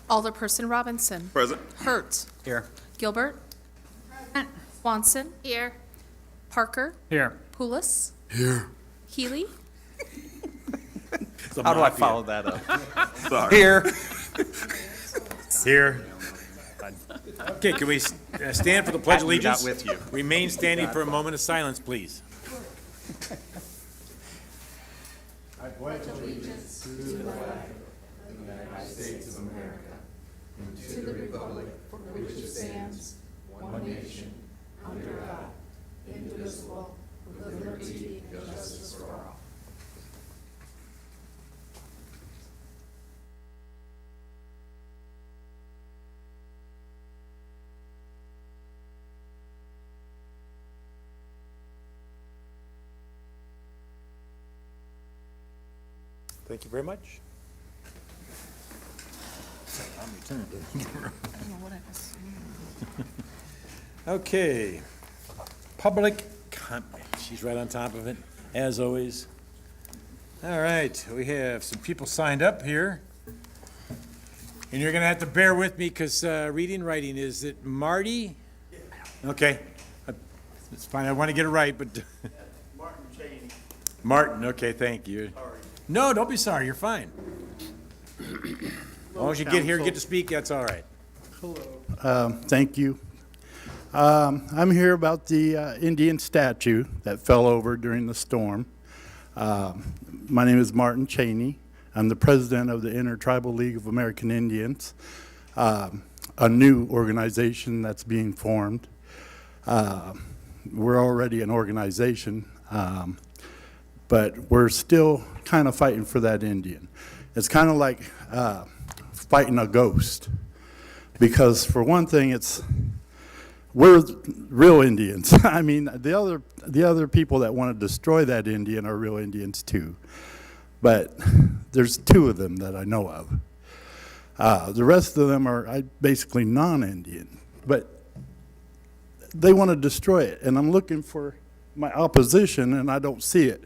Alderperson Robinson. Present. Hurt. Here. Gilbert. Swanson. Here. Parker. Here. Poulos. Here. Healy. How do I follow that up? Sorry. Here. Here. Okay, can we stand for the Pledge of Happy not Allegiance? with you. Remain standing for a moment of silence, please. Thank you very much. Okay. Public comment. She's right on top of it, as always. All right, we have some people signed up here. And you're gonna have to bear with me, because reading and writing, is it Marty? Okay. It's fine, I want to get it right, but. Martin Cheney. Martin, okay, thank you. Sorry. No, don't be sorry, you're fine. As long as you get here and get to speak, that's all right. Thank you. I'm here about the Indian statue that fell over during the storm. My name is Martin Cheney. I'm the president of the Intertribal League of American Indians, a new organization that's being formed. We're already an organization, but we're still kind of fighting for that Indian. It's kind of like fighting a ghost, because for one thing, we're real Indians. I mean, the other people that want to destroy that Indian are real Indians too, but there's two of them that I know of. The rest of them are basically non-Indian, but they want to destroy it, and I'm looking for my opposition, and I don't see it.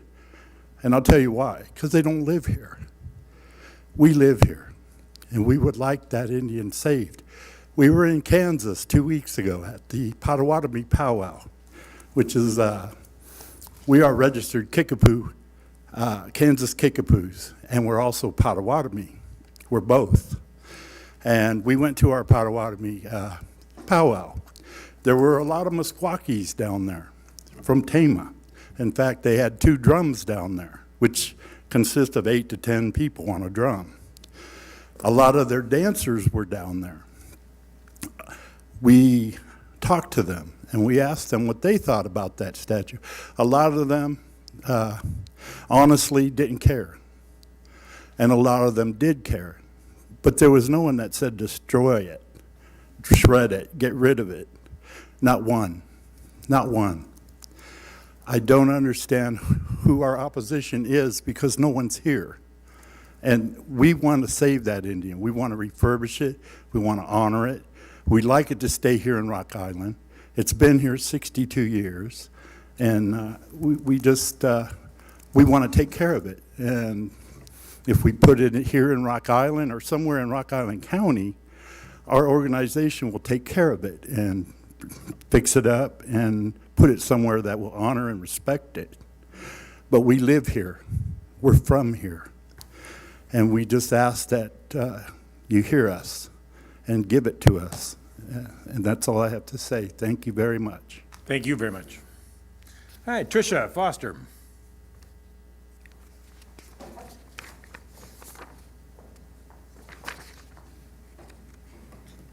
And I'll tell you why, because they don't live here. We live here, and we would like that Indian saved. We were in Kansas 2 weeks ago at the Potawatomi Powwow, which is, we are registered Kickapoo, Kansas Kickapoos, and we're also Potawatomi. We're both. And we went to our Potawatomi powwow. There were a lot of Meskwakis down there from Tama. In fact, they had 2 drums down there, which consist of 8 to 10 people on a drum. A lot of their dancers were down there. We talked to them, and we asked them what they thought about that statue. A lot of them honestly didn't care, and a lot of them did care. But there was no one that said destroy it, shred it, get rid of it. Not one. Not one. I don't understand who our opposition is, because no one's here. And we want to save that Indian. We want to refurbish it. We want to honor it. We'd like it to stay here in Rock Island. It's been here 62 years. And we want to take care of it. And if we put it here in Rock Island or somewhere in Rock Island County, our organization will take care of it and fix it up and put it somewhere that will honor and respect it. But we live here. We're from here. And we just ask that you hear us and give it to us. And that's all I have to say. Thank you very much. Thank you very much. All right, Tricia Foster.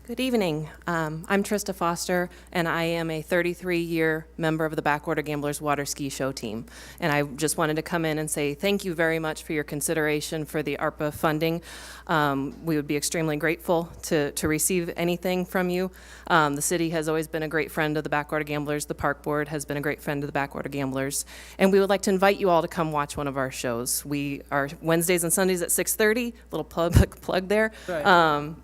Good evening. I'm Trista Foster, and I am a 33-year member of the Backwater Gamblers Water Ski Show team. And I just wanted to come in and say thank you very much for your consideration for the ARPA funding. We would be extremely grateful to receive anything from you. The city has always been a great friend of the Backwater Gamblers. The Park Board has been a great friend of the Backwater Gamblers. And we would like to invite you all to come watch one of our shows. We are Wednesdays and Sundays at 6:30, little plug there. Right.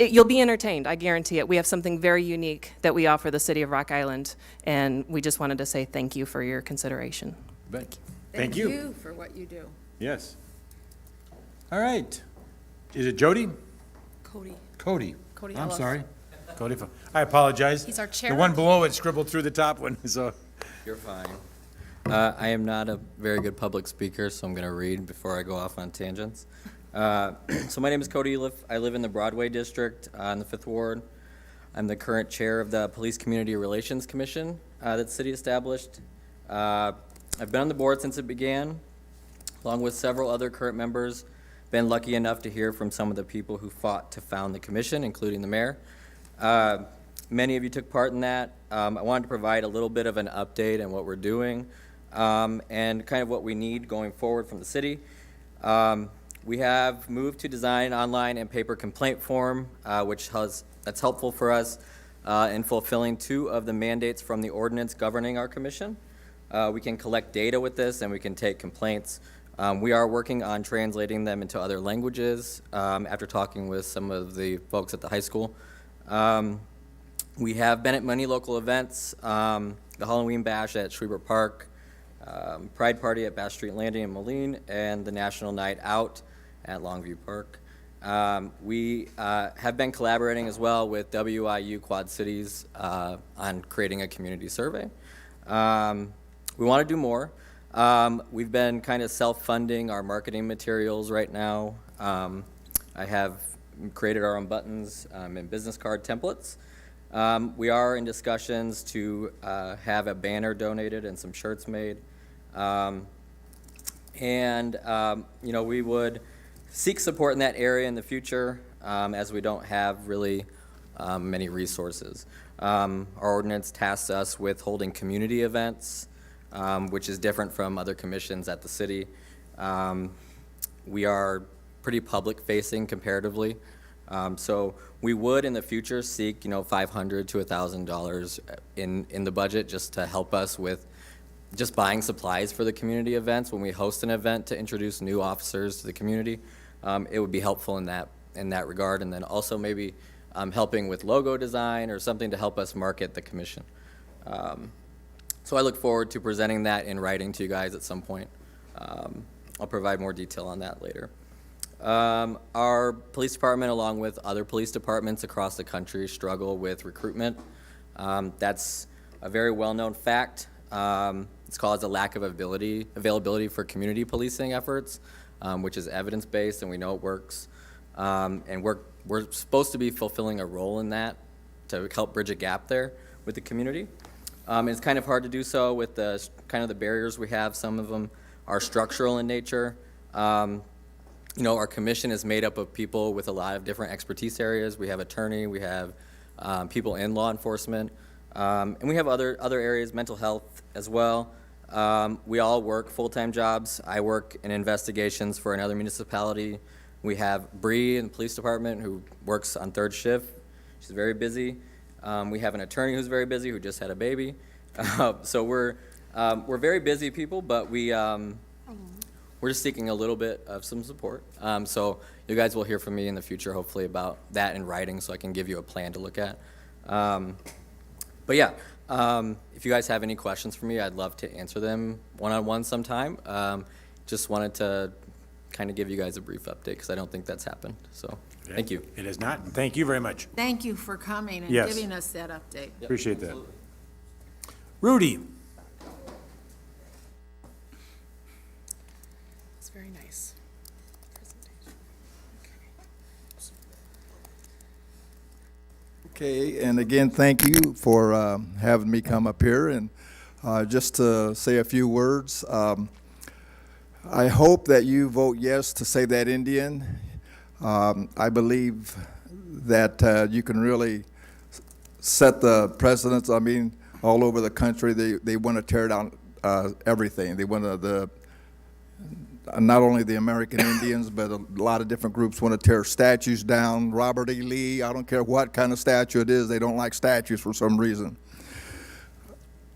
You'll be entertained, I guarantee it. We have something very unique that we offer the city of Rock Island, and we just wanted to say thank you for your consideration. Thank you. Thank you for what you do. Yes. All right. Is it Jody? Cody. Cody. Cody I'm Elliff. sorry. Cody, I apologize. He's our The chair. one below it scribbled through the top one, so. You're fine. I am not a very good public speaker, so I'm going to read before I go off on tangents. So my name is Cody Elliff. I live in the Broadway District in the 5th Ward. I'm the current chair of the Police Community Relations Commission that the city established. I've been on the board since it began, along with several other current members. Been lucky enough to hear from some of the people who fought to found the commission, including the mayor. Many of you took part in that. I wanted to provide a little bit of an update on what we're doing and kind of what we need going forward from the city. We have moved to design an online and paper complaint form, that's helpful for us in fulfilling 2 of the mandates from the ordinance governing our commission. We can collect data with this, and we can take complaints. We are working on translating them into other languages after talking with some of the folks at the high school. We have been at many local events, the Halloween Bash at Schreiber Park, Pride Party at Bass Street Landing in Moline, and the National Night Out at Longview Park. We have been collaborating as well with WIU Quad Cities on creating a community survey. We want to do more. We've been kind of self-funding our marketing materials right now. I have created our own buttons and business card templates. We are in discussions to have a banner donated and some shirts made. We would seek support in that area in the future as we don't have really many resources. Our ordinance tasks us with holding community events, which is different from other commissions at the city. We are pretty public-facing comparatively. So we would in the future seek, $500 to $1,000 in the budget just to help us with just buying supplies for the community events. When we host an event to introduce new officers to the community, it would be helpful in that regard. And then also maybe helping with logo design or something to help us market the commission. So I look forward to presenting that in writing to you guys at some point. I'll provide more detail on that later. Our police department, along with other police departments across the country, struggle with recruitment. That's a very well-known fact. It's caused a lack of availability for community policing efforts, which is evidence-based, and we know it works. And we're supposed to be fulfilling a role in that to help bridge a gap there with the community. It's kind of hard to do so with the barriers we have. Some of them are structural in nature. Our commission is made up of people with a lot of different expertise areas. We have attorney, we have people in law enforcement, and we have other areas, mental health as well. We all work full-time jobs. I work in investigations for another municipality. We have Bree in the police department who works on 3rd shift. She's very busy. We have an attorney who's very busy who just had a baby. So we're very busy people, but we're just seeking a little bit of some support. So you guys will hear from me in the future, hopefully, about that in writing so I can give you a plan to look at. But yeah, if you guys have any questions for me, I'd love to answer them one-on-one sometime. Just wanted to kind of give you guys a brief update because I don't think that's happened. So thank you. It has not, and thank you very much. Thank you for coming and Yes. giving us that update. Appreciate that. Rudy? It's very nice. Okay, and again, thank you for having me come up here and just to say a few words. I hope that you vote yes to Save That Indian. I believe that you can really set the precedents. I mean, all over the country, they want to tear down everything. They want to, not only the American Indians, but a lot of different groups want to tear statues down. Robert E. Lee, I don't care what kind of statue it is, they don't like statues for some reason.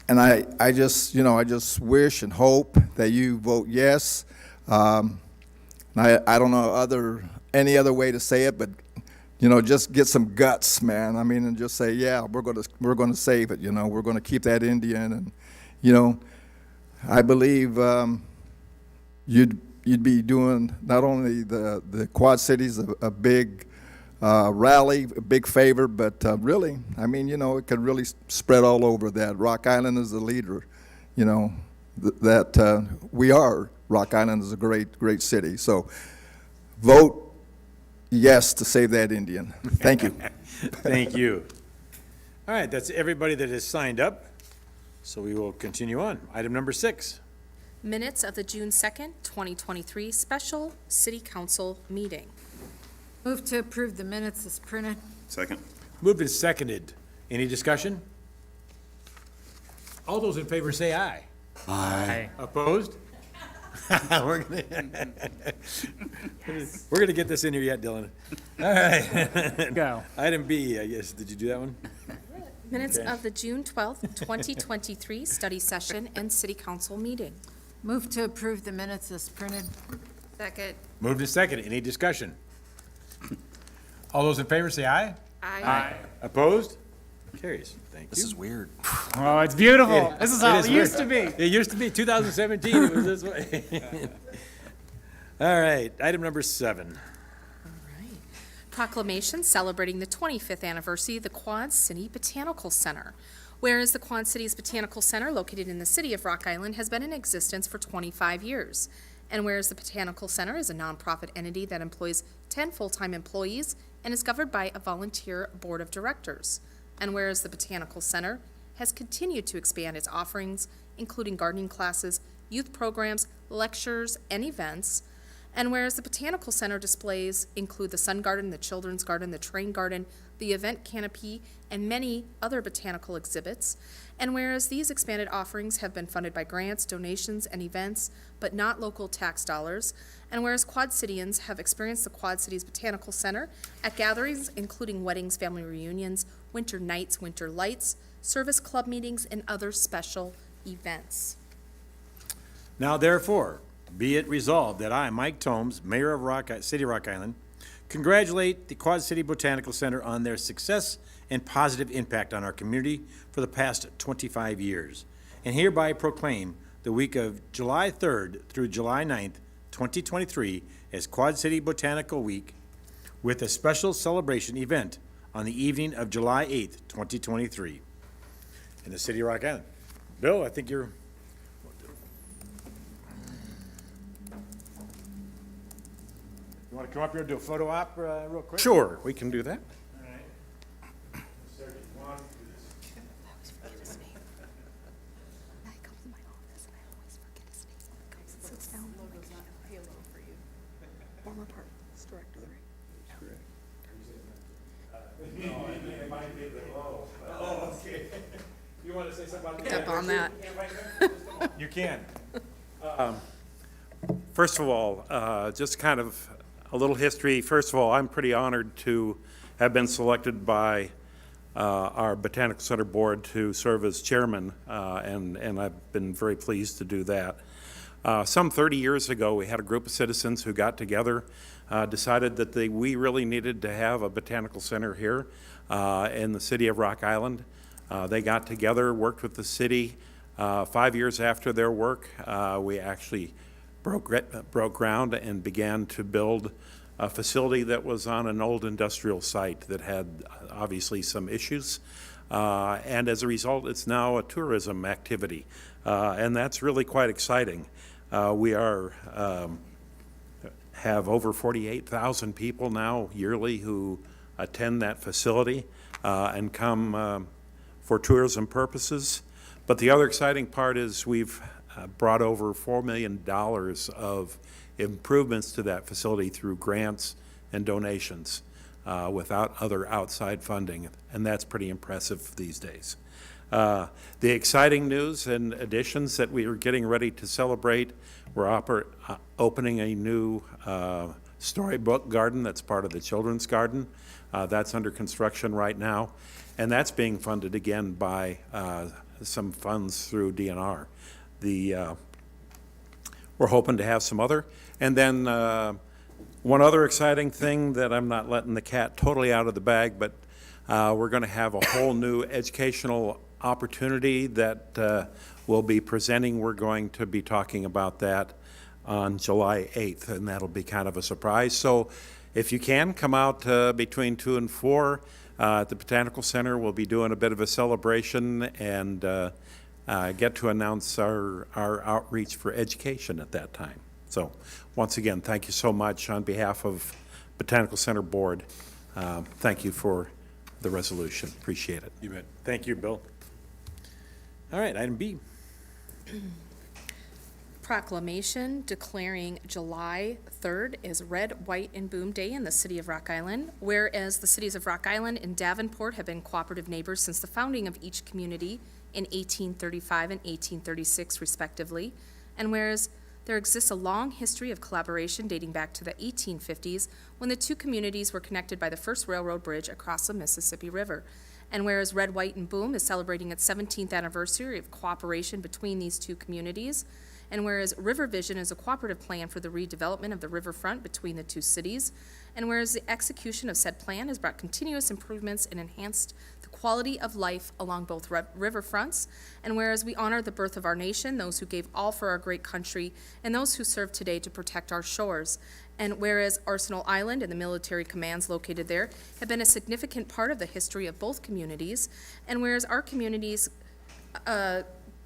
And I just wish and hope that you vote yes. I don't know any other way to say it, but just get some guts, man. I mean, and just say, yeah, we're gonna save it. We're gonna keep that Indian, and I believe you'd be doing not only the Quad Cities a big Raleigh, a big favor, but really, I mean, you know, it could really spread all over that. Rock Island is the leader, you know, that we are. Rock Island is a great, great city. So vote yes to save that Indian. Thank you. Thank you. All right, that's everybody that has signed up, so we will continue on. Item number 6. Minutes of the June 2nd, 2023 special city council meeting. Move to approve the minutes as printed. Second. Moved and seconded. Any discussion? All those in favor say aye. Aye. Opposed? We're gonna get this in here yet, Dylan. All right. Go. Item B, I guess. Did you do that one? Minutes of the June 12th, 2023 study session and city council meeting. Move to approve the minutes as printed. Second. Moved and seconded. Any discussion? All those in favor say aye. Aye. Opposed? Carries. Thank you. This is weird. Oh, it's beautiful. This is how is it used to weird. be. It used to be 2017, it was this way. All right, item number 7. Proclamation celebrating the 25th anniversary of the Quad City Botanical Center. Whereas the Quad Cities Botanical Center, located in the city of Rock Island, has been in existence for 25 years. And whereas the Botanical Center is a nonprofit entity that employs 10 full-time employees and is governed by a volunteer board of directors. And whereas the Botanical Center has continued to expand its offerings, including gardening classes, youth programs, lectures, and events. And whereas the Botanical Center displays include the Sun Garden, the Children's Garden, the Train Garden, the Event Canopy, and many other botanical exhibits. And whereas these expanded offerings have been funded by grants, donations, and events, but not local tax dollars. And whereas Quad Cityans have experienced the Quad Cities Botanical Center at gatherings including weddings, family reunions, winter nights, winter lights, service club meetings, and other special events. Now therefore, be it resolved that I, Mike Tomes, Mayor of City of Rock Island, congratulate the Quad City Botanical Center on their success and positive impact on our community for the past 25 years, and hereby proclaim the week of July 3rd through July 9th, 2023 as Quad City Botanical Week, with a special celebration event on the evening of July 8th, 2023, in the City of Rock Island. Bill, I think you're... You want to come up here and do a photo op real quick? Sure, we can do that. You want to say something about Up on that. You can. First of all, just kind of a little history. First of all, I'm pretty honored to have been selected by our Botanical Center Board to serve as chairman, and I've been very pleased to do that. Some 30 years ago, we had a group of citizens who got together, decided that we really needed to have a botanical center here in the city of Rock Island. They got together, worked with the city. 5 years after their work, we actually broke ground and began to build a facility that was on an old industrial site that had obviously some issues. And as a result, it's now a tourism activity. And that's really quite exciting. We have over 48,000 people now yearly who attend that facility and come for tourism purposes. But the other exciting part is we've brought over $4 million of improvements to that facility through grants and donations without other outside funding, and that's pretty impressive these days. The exciting news and additions that we are getting ready to celebrate, we're opening a new storybook garden that's part of the Children's Garden. That's under construction right now, and that's being funded again by some funds through DNR. We're hoping to have some other. And then one other exciting thing that I'm not letting the cat totally out of the bag, but we're going to have a whole new educational opportunity that we'll be presenting. We're going to be talking about that on July 8th, and that'll be kind of a surprise. So If you can, come out between 2 and 4 at the Botanical Center. We'll be doing a bit of a celebration and get to announce our outreach for education at that time. So, once again, thank you so much on behalf of Botanical Center Board. Thank you for the resolution. Appreciate it. You bet. Thank you, Bill. All right, item B. Proclamation declaring July 3rd as Red, White, and Boom Day in the city of Rock Island. Whereas the cities of Rock Island and Davenport have been cooperative neighbors since the founding of each community in 1835 and 1836 respectively. And whereas there exists a long history of collaboration dating back to the 1850s when the two communities were connected by the first railroad bridge across the Mississippi River. And whereas Red, White, and Boom is celebrating its 17th anniversary of cooperation between these two communities, and whereas River Vision is a cooperative plan for the redevelopment of the riverfront between the two cities, and whereas the execution of said plan has brought continuous improvements and enhanced the quality of life along both riverfronts, and whereas we honor the birth of our nation, those who gave all for our great country, and those who serve today to protect our shores, and whereas Arsenal Island and the military commands located there have been a significant part of the history of both communities, and whereas our communities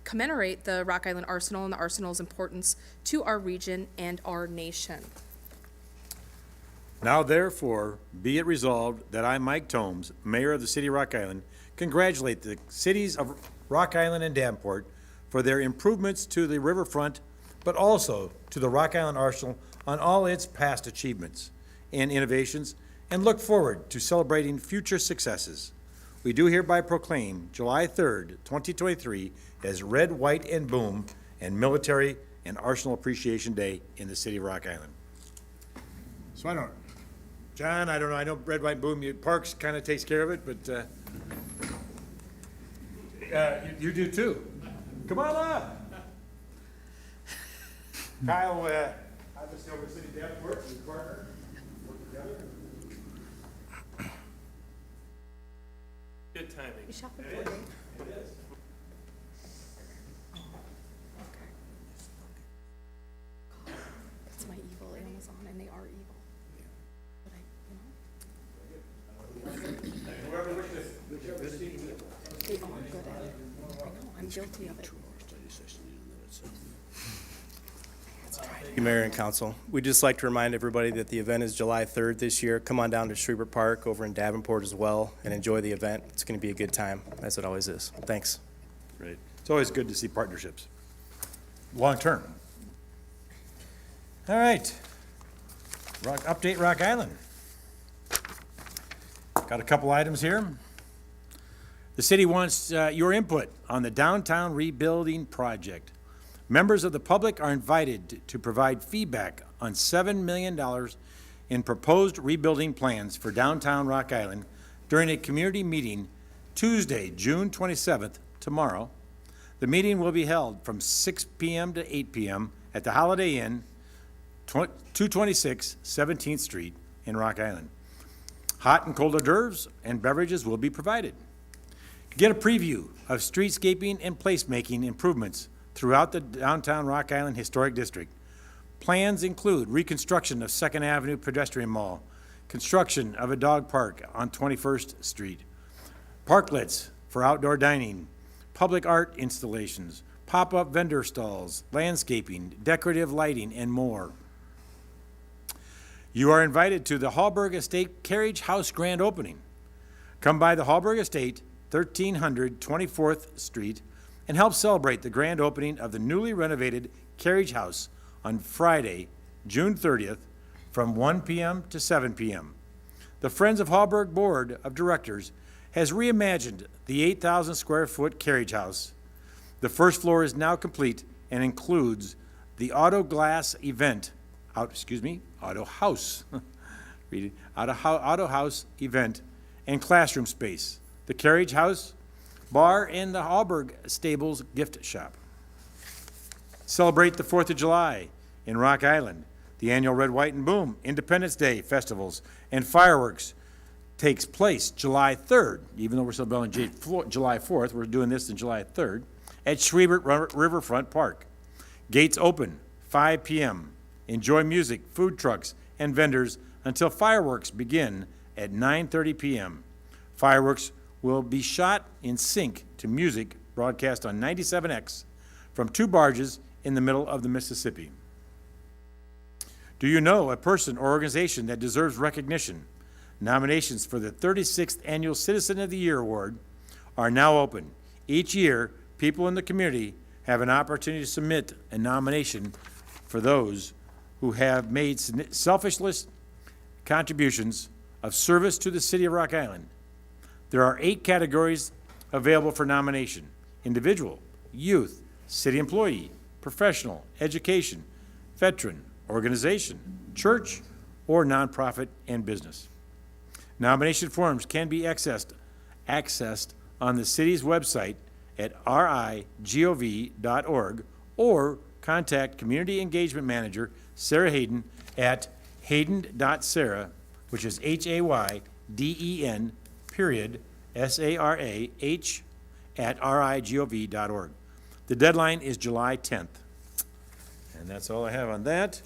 commemorate the Rock Island Arsenal and the Arsenal's importance to our region and our nation. Now therefore, be it resolved that I, Mike Tomes, Mayor of the City of Rock Island, congratulate the cities of Rock Island and Davenport for their improvements to the riverfront, but also to the Rock Island Arsenal on all its past achievements and innovations, and look forward to celebrating future successes. We do hereby proclaim July 3rd, 2023 as Red, White, and Boom and Military and Arsenal Appreciation Day in the City of Rock Island. So John, I don't know, I know Red, White, Boom, Parks kind of takes care of it, but you do too. Come on up. Kyle, I'm just over at City Davenport, his partner, work together. Good timing. You shopping for it? It is. It's my evil Amazon, and they are evil. But Whoever wishes. they are good at it. I know, I'm guilty of it. Thank you, Mayor and Council. We'd just like to remind everybody that the event is July 3rd this year. Come on down to Schreiber Park over in Davenport as well and enjoy the event. It's going to be a good time, as it always is. Thanks. Great. It's always good to see partnerships, long-term. All right. Update Rock Island. Got a couple items here. The city wants your input on the downtown rebuilding project. Members of the public are invited to provide feedback on $7 million in proposed rebuilding plans for downtown Rock Island during a community meeting Tuesday, June 27th, tomorrow. The meeting will be held from 6 p.m. to 8 p.m. at the Holiday Inn, 226 17th Street in Rock Island. Hot and cold hors d'oeuvres and beverages will be provided. Get a preview of streetscaping and placemaking improvements throughout the downtown Rock Island Historic District. Plans include reconstruction of 2nd Avenue Pedestrian Mall, construction of a dog park on 21st Street, parklets for outdoor dining, public art installations, pop-up vendor stalls, landscaping, decorative lighting, and more. You are invited to the Hallberg Estate Carriage House Grand Opening. Come by the Hallberg Estate, 1300 24th Street, and help celebrate the grand opening of the newly renovated Carriage House on Friday, June 30th, from 1 p.m. to 7 p.m. The Friends of Hallberg Board of Directors has reimagined the 8,000 square foot Carriage House. The first floor is now complete and includes the Auto House event and classroom space, the Carriage House, bar, and the Hallberg Stables gift shop. Celebrate the 4th of July in Rock Island. The annual Red, White, and Boom Independence Day festivals and fireworks takes place July 3rd, even though we're celebrating July 4th, we're doing this on July 3rd, at Schreiber Riverfront Park. Gates open 5 p.m. Enjoy music, food trucks, and vendors until fireworks begin at 9:30 p.m. Fireworks will be shot in sync to music broadcast on 97X from 2 barges in the middle of the Mississippi. Do you know a person or organization that deserves recognition? Nominations for the 36th Annual Citizen of the Year Award are now open. Each year, people in the community have an opportunity to submit a nomination for those who have made selfless contributions of service to the city of Rock Island. There are 8 categories available for nomination: individual, youth, city employee, professional, education, veteran, organization, church, or nonprofit and business. Nomination forms can be accessed on the city's website at rigov.org or contact Community Engagement Manager Sarah Hayden at hayden.sarah, which is HAYDEN, period, SARAH, at rigov.org. The deadline is July 10th. And that's all I have on that.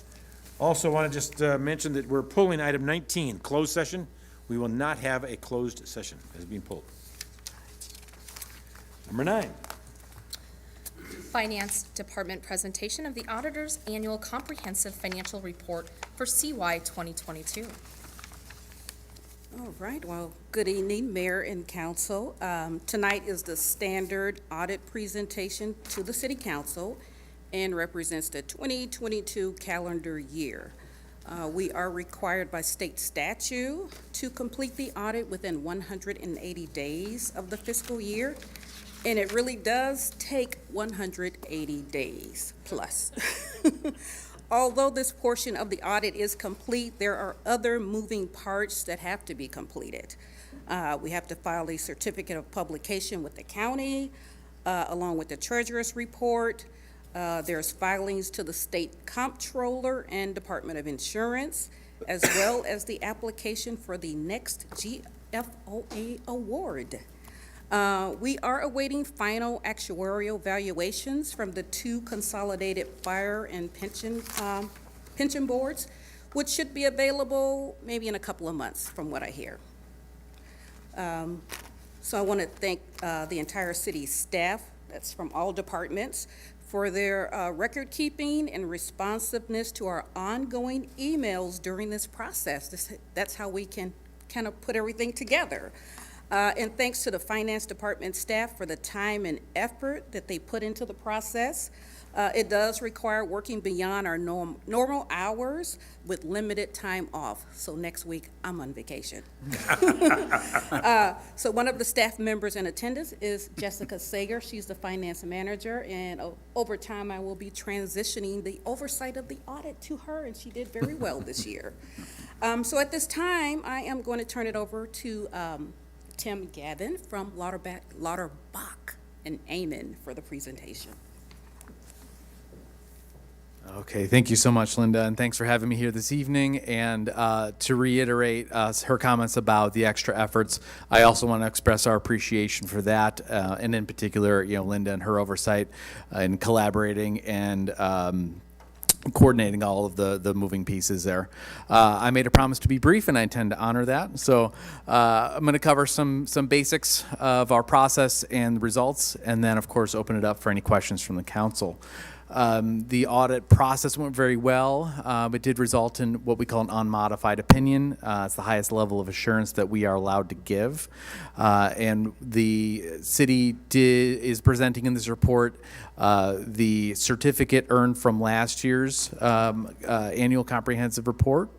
Also want to just mention that we're pulling item 19, closed session. We will not have a closed session. It's being pulled. Number 9. Finance Department presentation of the Auditor's Annual Comprehensive Financial Report for CY 2022. All right, well, good evening, Mayor and Council. Tonight is the standard audit presentation to the City Council and represents the 2022 calendar year. We are required by state statute to complete the audit within 180 days of the fiscal year, and it really does take 180 days plus. Although this portion of the audit is complete, there are other moving parts that have to be completed. We have to file a certificate of publication with the county, along with the treasurer's report. There's filings to the state comptroller and Department of Insurance, as well as the application for the next GFOA award. We are awaiting final actuarial valuations from the 2 consolidated fire and pension boards, which should be available maybe in a couple of months, from what I hear. So I want to thank the entire city staff, that's from all departments, for their record keeping and responsiveness to our ongoing emails during this process. That's how we can kind of put everything together. And thanks to the Finance Department staff for the time and effort that they put into the process. It does require working beyond our normal hours with limited time off. So next week, I'm on vacation. So one of the staff members in attendance is Jessica Sager. She's the finance manager, and over time, I will be transitioning the oversight of the audit to her, and she did very well this year. So at this time, I am going to turn it over to Tim Gavin from Lauterbach and Amen for the presentation. Okay, thank you so much, Linda, and thanks for having me here this evening. And to reiterate her comments about the extra efforts, I also want to express our appreciation for that, and in particular, Linda and her oversight in collaborating and coordinating all of the moving pieces there. I made a promise to be brief, and I intend to honor that. So I'm going to cover some basics of our process and results, and then, of course, open it up for any questions from the council. The audit process went very well. It did result in what we call an unmodified opinion. It's the highest level of assurance that we are allowed to give. And the city is presenting in this report the certificate earned from last year's annual comprehensive report.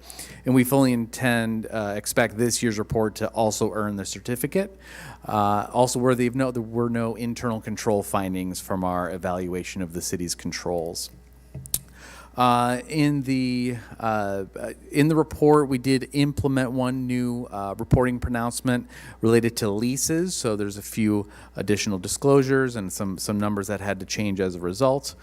And we fully expect this year's report to also earn the certificate. Also worthy of note, there were no internal control findings from our evaluation of the city's controls. In the report, we did implement one new reporting pronouncement related to leases. So there's a few additional disclosures and some numbers that had to change as a result.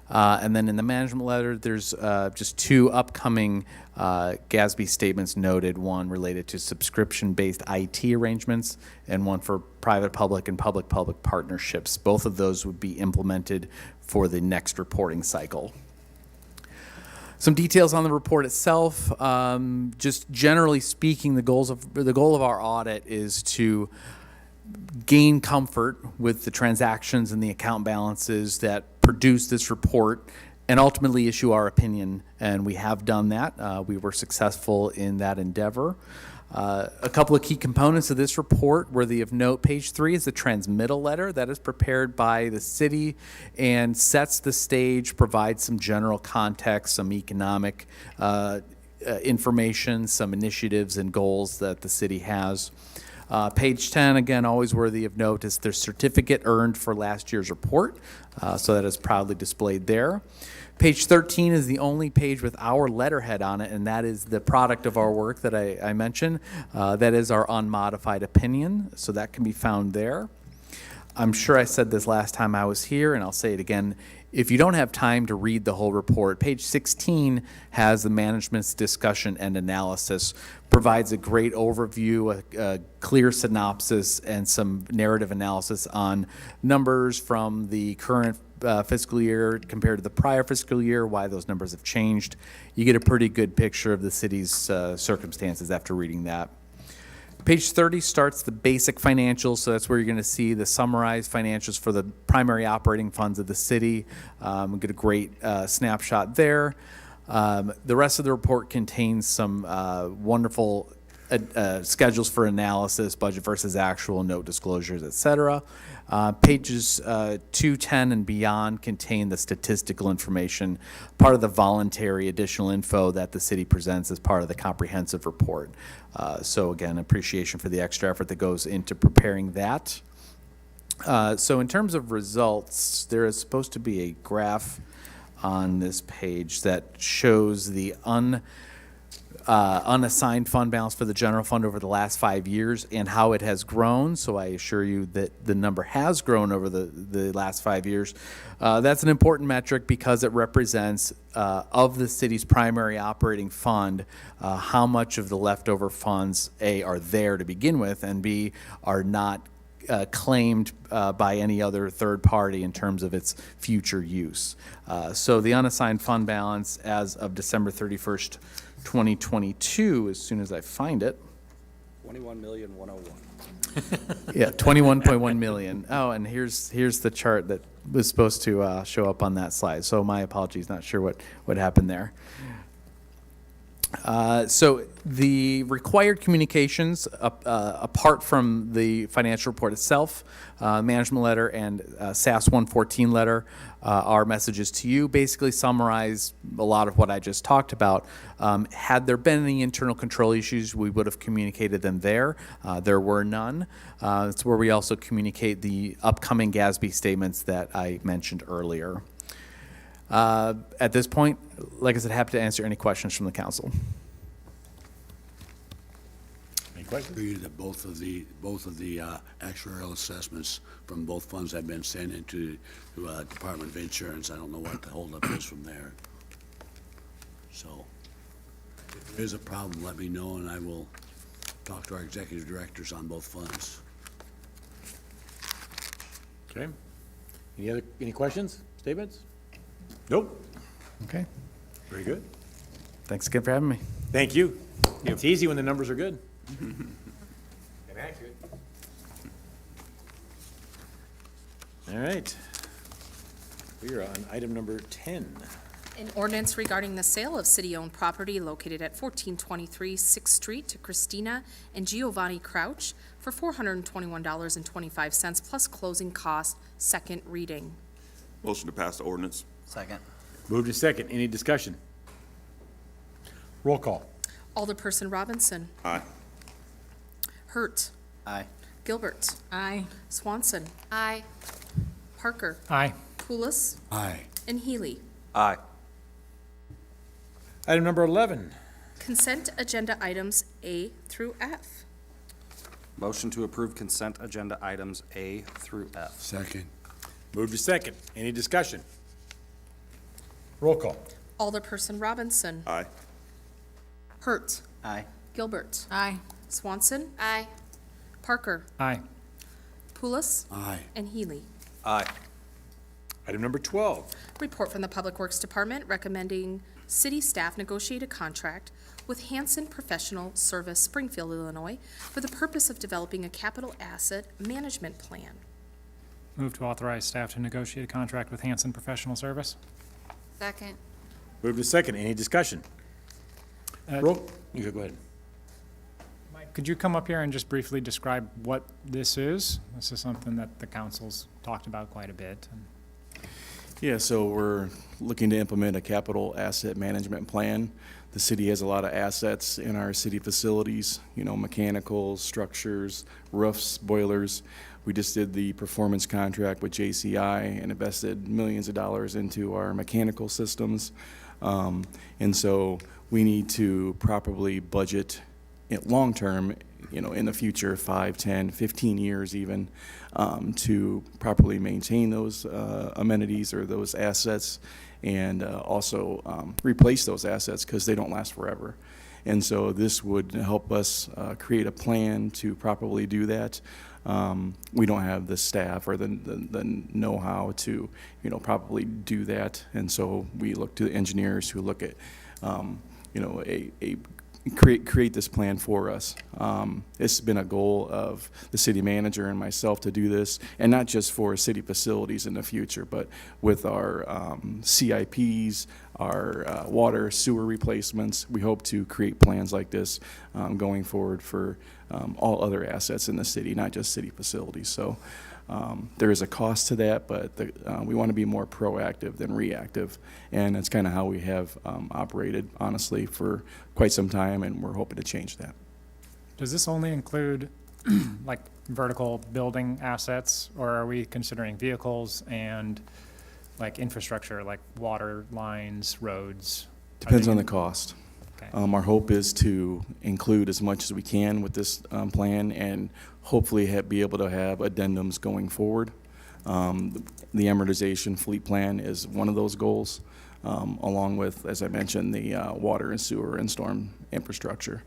And then in the management letter, there's just 2 upcoming GASB statements noted, one related to subscription-based IT arrangements and one for private-public and public-public partnerships. Both of those would be implemented for the next reporting cycle. Some details on the report itself. Just generally speaking, the goal of our audit is to gain comfort with the transactions and the account balances that produce this report, and ultimately issue our opinion. And we have done that. We were successful in that endeavor. A couple of key components of this report worthy of note. Page 3 is the transmittal letter that is prepared by the city and sets the stage, provides some general context, some economic information, some initiatives and goals that the city has. Page 10, again, always worthy of note, is the certificate earned for last year's report, so that is proudly displayed there. Page 13 is the only page with our letterhead on it, and that is the product of our work that I mentioned. That is our unmodified opinion, so that can be found there. I'm sure I said this last time I was here, and I'll say it again. If you don't have time to read the whole report, page 16 has the management's discussion and analysis, provides a great overview, a clear synopsis, and some narrative analysis on numbers from the current fiscal year compared to the prior fiscal year, why those numbers have changed. You get a pretty good picture of the city's circumstances after reading that. Page 30 starts the basic financials, so that's where you're going to see the summarized financials for the primary operating funds of the city. We get a great snapshot there. The rest of the report contains some wonderful schedules for analysis, budget versus actual, note disclosures, et cetera. Pages 210 and beyond contain the statistical information, part of the voluntary additional info that the city presents as part of the comprehensive report. So again, appreciation for the extra effort that goes into preparing that. So in terms of results, there is supposed to be a graph on this page that shows the unassigned fund balance for the general fund over the last 5 years and how it has grown. So I assure you that the number has grown over the last 5 years. That's an important metric because it represents, of the city's primary operating fund, how much of the leftover funds, A, are there to begin with, and B, are not claimed by any other third party in terms of its future use. So the unassigned fund balance as of December 31st, 2022, as soon as I find it. 21,101,001. Yeah, 21.1 million. Oh, and here's the chart that was supposed to show up on that slide. So my apologies, not sure what happened there. So the required communications, apart from the financial report itself, management letter and SAS 114 letter, are messages to you, basically summarize a lot of what I just talked about. Had there been any internal control issues, we would have communicated them there. There were none. It's where we also communicate the upcoming GASB statements that I mentioned earlier. At this point, like I said, happy to answer any questions from the council. Any questions? Agree that both of the actuarial assessments from both funds have been sent into the Department of Insurance. I don't know what the holdup is from there. So if there is a problem, let me know, and I will talk to our executive directors on both funds. Okay. Any questions, statements? Nope. Okay. Very good. Thanks again for having me. Thank you. It's easy when the numbers are good. And accurate. All right. We are on item number 10. An ordinance regarding the sale of city-owned property located at 1423 6th Street to Christina and Giovanni Crouch for $421.25 plus closing cost, second reading. Motion to pass the ordinance. Second. Moved to second. Any discussion? Roll call. Alderperson Robinson. Aye. Hurt. Aye. Gilbert. Aye. Swanson. Aye. Parker. Aye. Pulis. Aye. And Healy. Aye. Item number 11. Consent agenda items A through F. Motion to approve consent agenda items A through F. Second. Moved to second. Any discussion? Roll call. Alderperson Robinson. Aye. Hurt. Aye. Gilbert. Aye. Swanson. Aye. Parker. Aye. Pulis. Aye. And Healy. Aye. Item number 12. Report from the Public Works Department recommending city staff negotiate a contract with Hanson Professional Service, Springfield, Illinois, for the purpose of developing a capital asset management plan. Move to authorize staff to negotiate a contract with Hanson Professional Service. Second. Moved and second. Any discussion? Roll, you go ahead. Mike, could you come up here and just briefly describe what this is? This is something that the council's talked about quite a bit. Yeah, so we're looking to implement a capital asset management plan. The city has a lot of assets in our city facilities, you know, mechanicals, structures, roofs, boilers. We just did the performance contract with JCI and invested millions of dollars into our mechanical systems. And so we need to properly budget it long-term, you know, in the future, 5, 10, 15 years even, to properly maintain those amenities or those assets, and also replace those assets because they don't last forever. And so this would help us create a plan to properly do that. We don't have the staff or the know-how to, you know, properly do that. And so we look to the engineers who look at, you know, create this plan for us. It's been a goal of the city manager and myself to do this, and not just for city facilities in the future, but with our CIPs, our water sewer replacements. We hope to create plans like this going forward for all other assets in the city, not just city facilities. So there is a cost to that, but we want to be more proactive than reactive, and that's kind of how we have operated, honestly, for quite some time, and we're hoping to change that. Does this only include like vertical building assets, or are we considering vehicles and like infrastructure, like water lines, roads? Depends on the cost. Okay. Our hope is to include as much as we can with this plan, and hopefully be able to have addendums going forward. The amortization fleet plan is one of those goals, along with, as I mentioned, the water and sewer and storm infrastructure.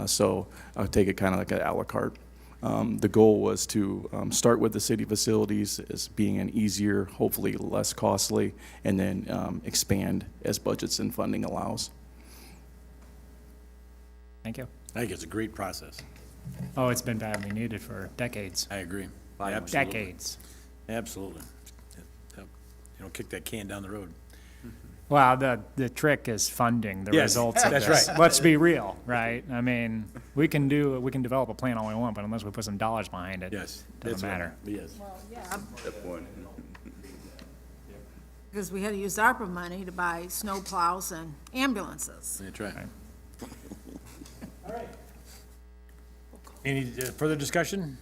So I'll take it kind of like an a la carte. The goal was to start with the city facilities as being an easier, hopefully less costly, and then expand as budgets and funding allows. Thank you. I think it's a great process. Oh, it's been badly needed for decades. I agree. Absolutely. Decades. Absolutely. You don't kick that can down the road. Well, the trick is funding the Yes, results of that's this. right. Let's be real, right? I mean, we can develop a plan all we want, but unless we put some dollars behind it, Yes. doesn't matter. Yes. Because we had to use ARPA money to buy snow plows and ambulances. That's right. Any further discussion?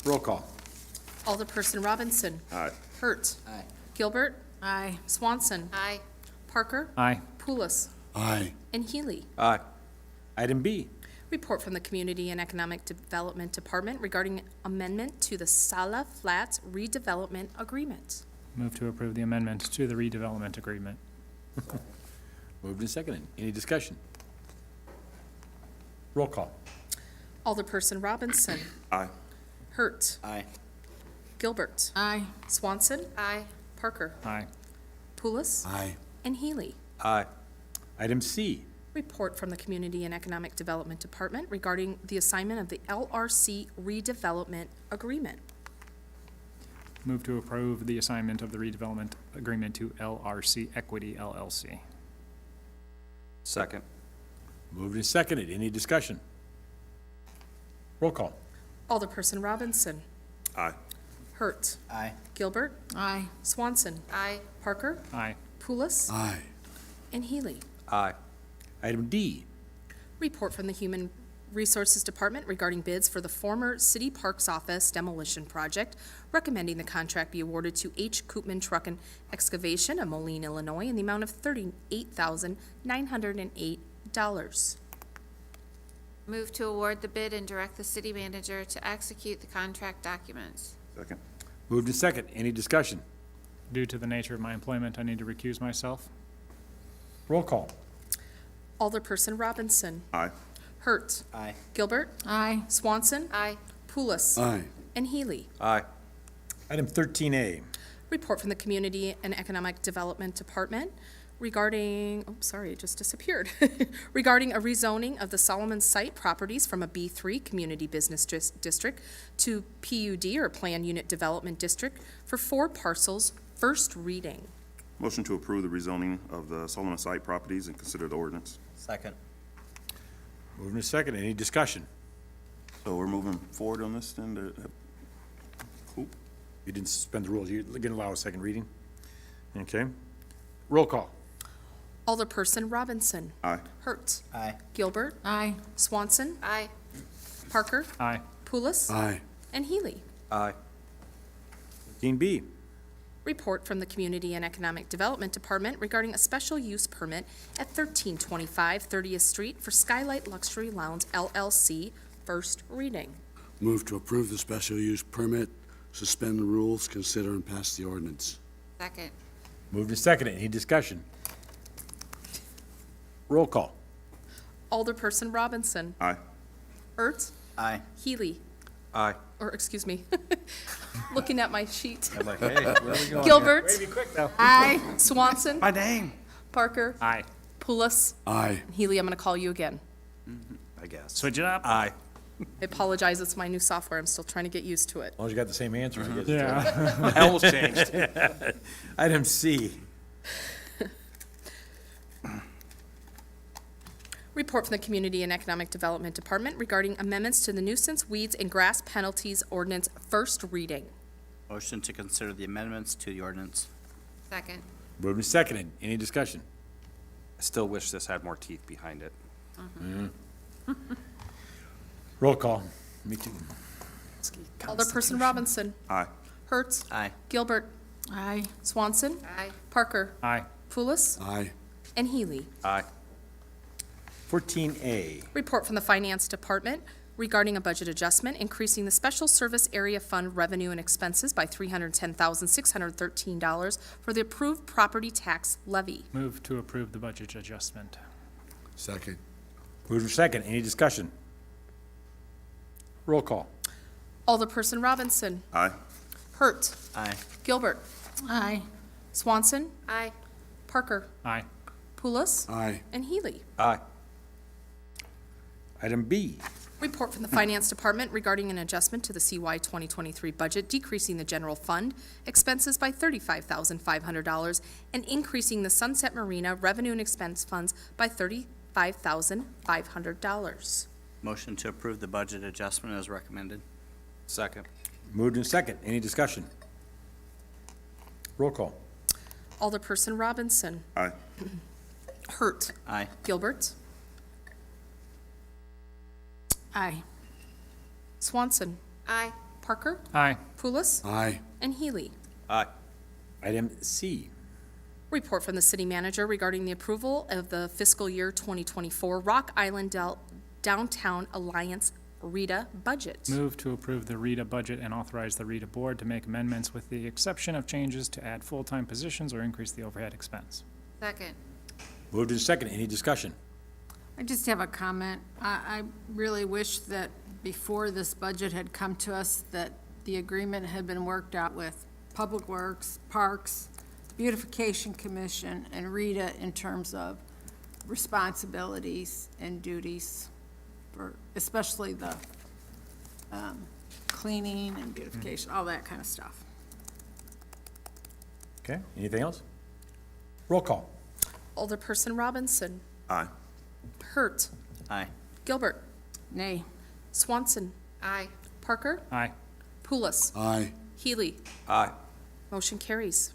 Roll call. Alderperson Robinson. Aye. Hurt. Aye. Gilbert. Aye. Swanson. Aye. Parker. Aye. Poulos. Aye. And Healy. Aye. Item B. Report from the Community and Economic Development Department regarding amendment to the Sala Flats redevelopment agreement. Move to approve the amendment to the redevelopment agreement. Moved and seconded. Any discussion? Roll call. Alderperson Robinson. Aye. Hurt. Aye. Gilbert. Aye. Swanson. Aye. Parker. Aye. Poulos. Aye. And Healy. Aye. Item C. Report from the Community and Economic Development Department regarding the assignment of the LRC redevelopment agreement. Move to approve the assignment of the redevelopment agreement to LRC Equity LLC. Second. Moved and seconded. Any discussion? Roll call. Alderperson Robinson. Aye. Hurt. Aye. Gilbert. Aye. Swanson. Aye. Parker. Aye. Poulos. Aye. And Healy. Aye. Item D. Report from the Human Resources Department regarding bids for the former City Parks Office demolition project, recommending the contract be awarded to H. Koopman Truck and Excavation of Moline, Illinois, in the amount of $38,908. Move to award the bid and direct the city manager to execute the contract documents. Second. Moved and seconded. Any discussion? Due to the nature of my employment, I need to recuse myself. Roll call. Alderperson Robinson. Aye. Hurt. Aye. Gilbert. Aye. Swanson. Aye. Poulos. Aye. And Healy. Aye. Item 13A. Report from the Community and Economic Development Department regarding, oh, sorry, it just disappeared. Regarding a rezoning of the Solomon site properties from a B3 Community Business District to PUD, or Plan Unit Development District, for 4 parcels, first reading. Motion to approve the rezoning of the Solomon site properties and consider the ordinance. Second. Moving to second, any discussion? So we're moving forward on this then? You didn't suspend the rules, you're gonna allow a second reading? Okay. Roll call. Alderperson Robinson. Aye. Hertz. Aye. Gilbert. Aye. Swanson. Aye. Parker. Aye. Pulis. Aye. And Healy. Aye. 15B. Report from the Community and Economic Development Department regarding a special use permit at 1325 30th Street for Skylight Luxury Lounge LLC, first reading. Move to approve the special use permit, suspend the rules, consider and pass the ordinance. Second. Moved and seconded, any discussion? Roll call. Alderperson Robinson. Aye. Ertz. Aye. Healy. Aye. Or, excuse me, looking at my sheet. I'm like, hey, where are we going? Gilbert. quick though. Aye. Swanson. My name. Parker. Aye. Pulis. Aye. Healy, I'm going to call you again. I guess. Switch it up. Aye. I apologize, it's my new software. I'm still trying to get used to it. As long as you got the same answer, I guess. Yeah. I almost changed. Item C. Report from the Community and Economic Development Department regarding amendments to the nuisance, weeds, and grass penalties ordinance, first reading. Motion to consider the amendments to the ordinance. Second. Moved and seconded, any discussion? I still wish this had more teeth behind it. Roll call. Me too. Alderperson Robinson. Aye. Hertz. Aye. Gilbert. Aye. Swanson. Aye. Parker. Aye. Pulis. Aye. And Healy. Aye. 14A. Report from the Finance Department regarding a budget adjustment, increasing the Special Service Area Fund revenue and expenses by $310,613 for the approved property tax levy. Move to approve the budget adjustment. Second. Moved and second, any discussion? Roll call. Alderperson Robinson. Aye. Hurt. Aye. Gilbert. Aye. Swanson. Aye. Parker. Aye. Pulis. Aye. And Healy. Aye. Item B. Report from the Finance Department regarding an adjustment to the CY 2023 budget, decreasing the general fund expenses by $35,500 and increasing the Sunset Marina revenue and expense funds by $35,500. Motion to approve the budget adjustment as recommended. Second. Moved and second, any discussion? Roll call. Alderperson Robinson. Aye. Hurt. Aye. Gilbert. Aye. Swanson. Aye. Parker. Aye. Pulis. Aye. And Healy. Aye. Item C. Report from the city manager regarding the approval of the fiscal year 2024 Rock Island Downtown Alliance RETA budget. Move to approve the RETA budget and authorize the RETA board to make amendments with the exception of changes to add full-time positions or increase the overhead expense. Second. Moved and second, any discussion? I just have a comment. I really wish that before this budget had come to us, that the agreement had been worked out with Public Works, Parks, Beautification Commission, and RETA in terms of responsibilities and duties for especially the cleaning and beautification, all that kind of stuff. Okay, anything else? Roll call. Alderperson Robinson. Aye. Hurt. Aye. Gilbert. Nay. Swanson. Aye. Parker. Aye. Pulis. Aye. Healy. Aye. Motion carries.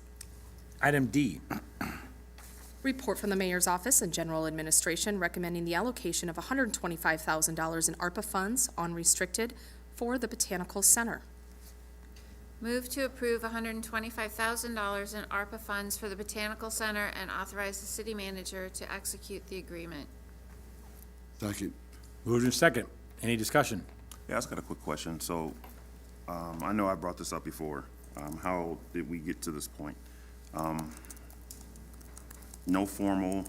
Item D. Report from the Mayor's Office and General Administration recommending the allocation of $125,000 in ARPA funds unrestricted for the Botanical Center. Move to approve $125,000 in ARPA funds for the Botanical Center and authorize the city manager to execute the agreement. Second. Moved and second, any discussion? Yeah, I just got a quick question. So, I know I brought this up before. How did we get to this point? No formal,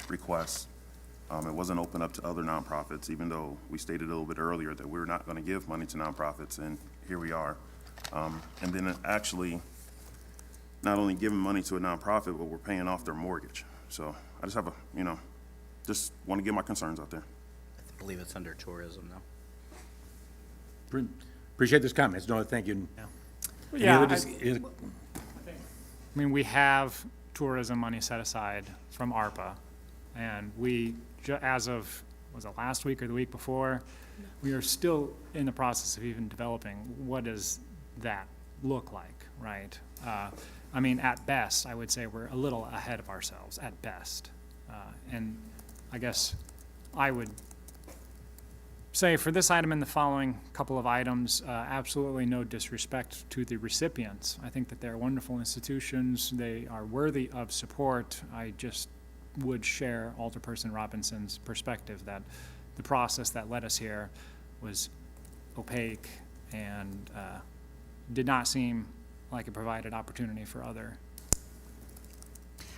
requests. It wasn't open up to other nonprofits, even though we stated a little bit earlier that we're not gonna give money to nonprofits, and here we are. And then actually, not only giving money to a nonprofit, but we're paying off their mortgage. So I just have a, just want to get my concerns out there. I believe it's under tourism, though. Appreciate those comments. No, thank you. Any Yeah, other I mean, we have tourism money set aside from ARPA, and we, as of, was it last week or the week before, we are still in the process of even developing what does that look like, right? I mean, at best, I would say we're a little ahead of ourselves, at best. And I guess I would say for this item and the following couple of items, absolutely no disrespect to the recipients. I think that they're wonderful institutions. They are worthy of support. I just would share Alderperson Robinson's perspective that the process that led us here was opaque and did not seem like it provided opportunity for other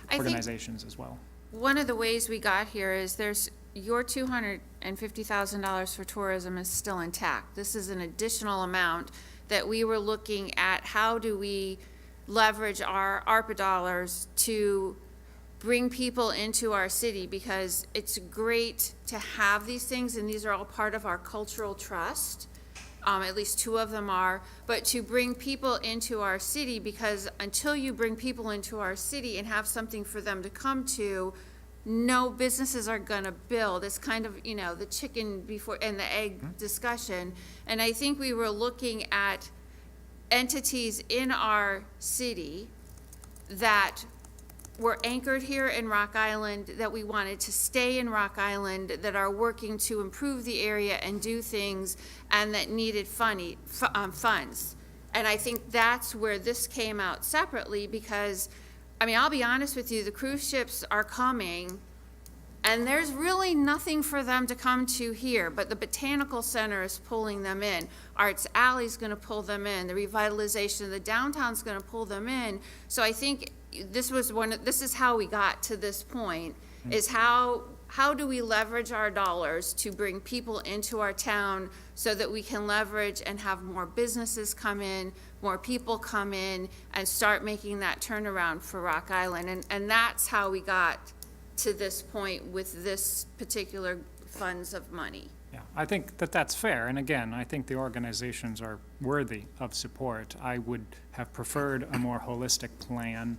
I think organizations as well. one of the ways we got here is there's, your $250,000 for tourism is still intact. This is an additional amount that we were looking at, how do we leverage our ARPA dollars to bring people into our city, because it's great to have these things, and these are all part of our cultural trust. At least two of them are, but to bring people into our city, because until you bring people into our city and have something for them to come to, no businesses are gonna build. It's kind of, the chicken before, and the egg discussion. And I think we were looking at entities in our city that were anchored here in Rock Island, that we wanted to stay in Rock Island, that are working to improve the area and do things, and that needed funds. And I think that's where this came out separately, because, I mean, I'll be honest with you, the cruise ships are coming, and there's really nothing for them to come to here, but the Botanical Center is pulling them in. Arts Alley's gonna pull them in. The revitalization of the downtown's gonna pull them in. So I think this is how we got to this point, is how do we leverage our dollars to bring people into our town so that we can leverage and have more businesses come in, more people come in, and start making that turnaround for Rock Island. And that's how we got to this point with this particular funds of money. Yeah, I think that that's fair, and again, I think the organizations are worthy of support. I would have preferred a more holistic plan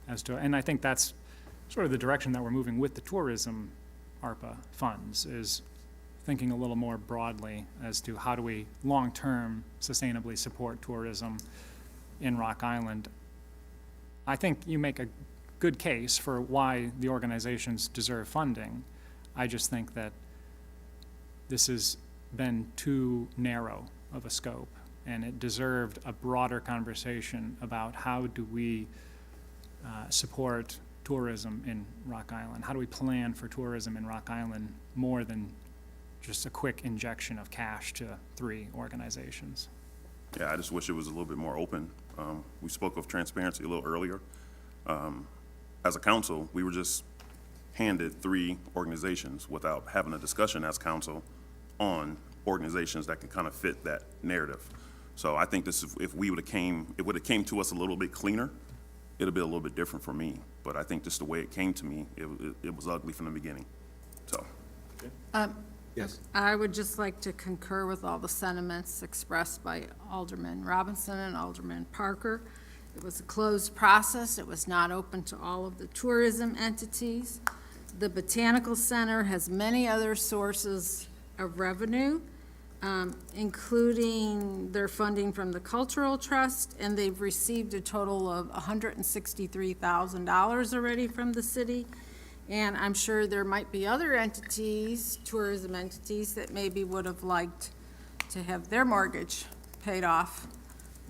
as to, and I think that's sort of the direction that we're moving with the tourism ARPA funds, is thinking a little more broadly as to how do we long-term sustainably support tourism in Rock Island. I think you make a good case for why the organizations deserve funding. I just think that this has been too narrow of a scope, and it deserved a broader conversation about how do we support tourism in Rock Island? How do we plan for tourism in Rock Island more than just a quick injection of cash to 3 organizations? Yeah, I just wish it was a little bit more open. We spoke of transparency a little earlier. As a council, we were just handed 3 organizations without having a discussion as council on organizations that can kind of fit that narrative. So I think this, if it would have came to us a little bit cleaner, it'll be a little bit different for me. But I think just the way it came to me, it was ugly from the beginning. So. Yes. I would just like to concur with all the sentiments expressed by Alderman Robinson and Alderman Parker. It was a closed process. It was not open to all of the tourism entities. The Botanical Center has many other sources of revenue, including their funding from the Cultural Trust, and they've received a total of $163,000 already from the city. And I'm sure there might be other entities, tourism entities, that maybe would have liked to have their mortgage paid off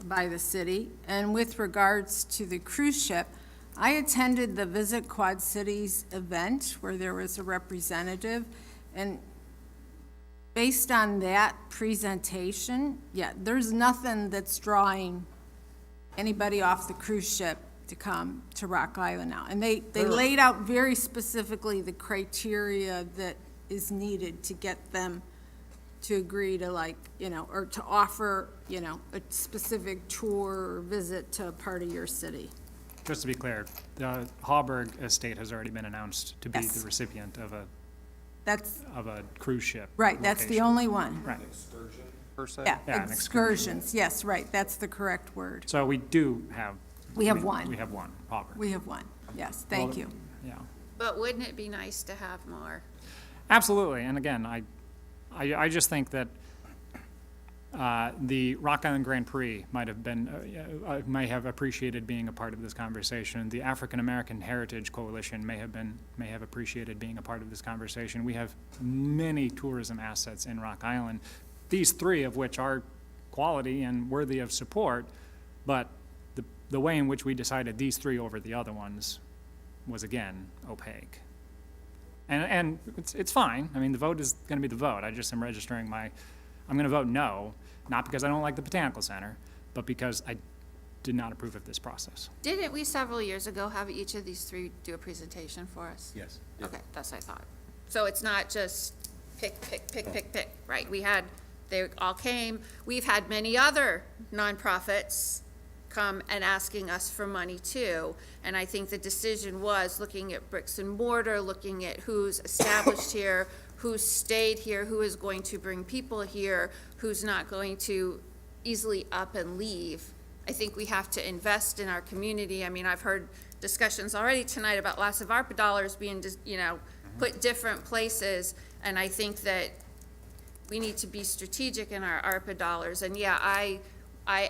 by the city. And with regards to the cruise ship, I attended the Visit Quad Cities event where there was a representative, and based on that presentation, yeah, there's nothing that's drawing anybody off the cruise ship to come to Rock Island now. And they laid out very specifically the criteria that is needed to get them to agree to, like, or to offer, a specific tour or visit to a part of your city. just to be clear, the Hauberg estate has already been announced to be Yes. the recipient of That's, a cruise ship. right, that's the location. only one. Right. Per se? Yeah, Yeah, an excursions, yes, right, that's the correct word. So we do have. We have one. We have one, Hauberg. We have one, yes, thank Well, you. Yeah. But wouldn't it be nice to have more? Absolutely, and again, I just think that the Rock Island Grand Prix might have been, may have appreciated being a part of this conversation. The African American Heritage Coalition may have appreciated being a part of this conversation. We have many tourism assets in Rock Island, these three of which are quality and worthy of support, but the way in which we decided these three over the other ones was, again, opaque. And it's fine. I mean, the vote is going to be the vote. I just am registering I'm going to vote no, not because I don't like the Botanical Center, but because I did not approve of this process. Didn't we several years ago have each of these three do a presentation for us? Yes. Okay, that's what I thought. So it's not just pick, right? They all came. We've had many other nonprofits come and asking us for money too. And I think the decision was looking at bricks and mortar, looking at who's established here, who's stayed here, who is going to bring people here, who's not going to easily up and leave. I think we have to invest in our community. I mean, I've heard discussions already tonight about lots of ARPA dollars being, put different places. And I think that we need to be strategic in our ARPA dollars. And yeah, I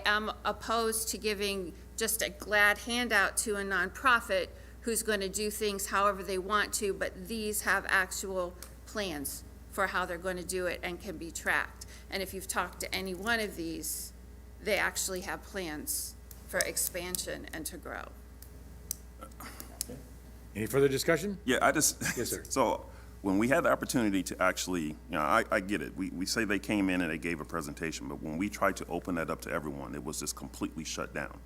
am opposed to giving just a glad handout to a nonprofit who's going to do things however they want to, but these have actual plans for how they're going to do it and can be tracked. And if you've talked to any one of these, they actually have plans for expansion and to grow. Any further discussion? Yeah, I just. Yes, sir. So when we had the opportunity to actually, I get it. We say they came in and they gave a presentation, but when we tried to open that up to everyone, it was just completely shut down.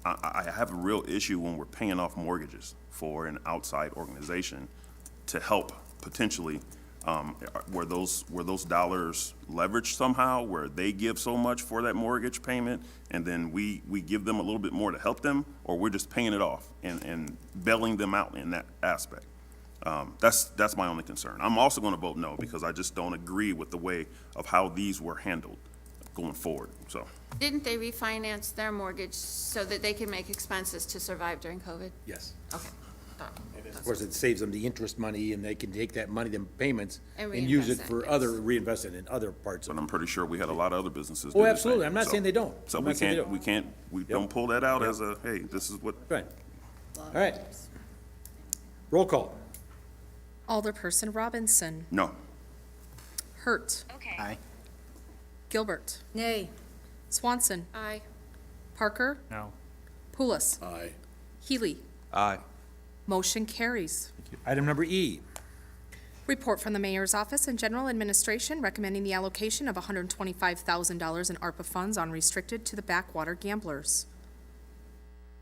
I have a real issue when we're paying off mortgages for an outside organization to help potentially, were those dollars leveraged somehow, where they give so much for that mortgage payment, and then we give them a little bit more to help them, or we're just paying it off and bailing them out in that aspect. That's my only concern. I'm also going to vote no, because I just don't agree with the way of how these were handled going forward, so. Didn't they refinance their mortgage so that they can make expenses to survive during COVID? Yes. Okay. Of course, it saves them the interest money, and they can take that money, them payments, And and use it reinvest it, for yes. reinvest it in other parts of But it. I'm pretty sure we had a lot of other businesses. Oh, do the absolutely. same. I'm not So- saying they don't. So I'm we not saying they can't, we don't pull that out Yeah. as a, hey, this is what. Right. All right. Roll call. Alderperson Robinson. No. Hurt. Aye. Gilbert. Nay. Swanson. Aye. Parker. No. Pulis. Aye. Healy. Aye. Motion carries. Item number E. Report from the Mayor's Office and General Administration recommending the allocation of $125,000 in ARPA funds unrestricted to the backwater gamblers.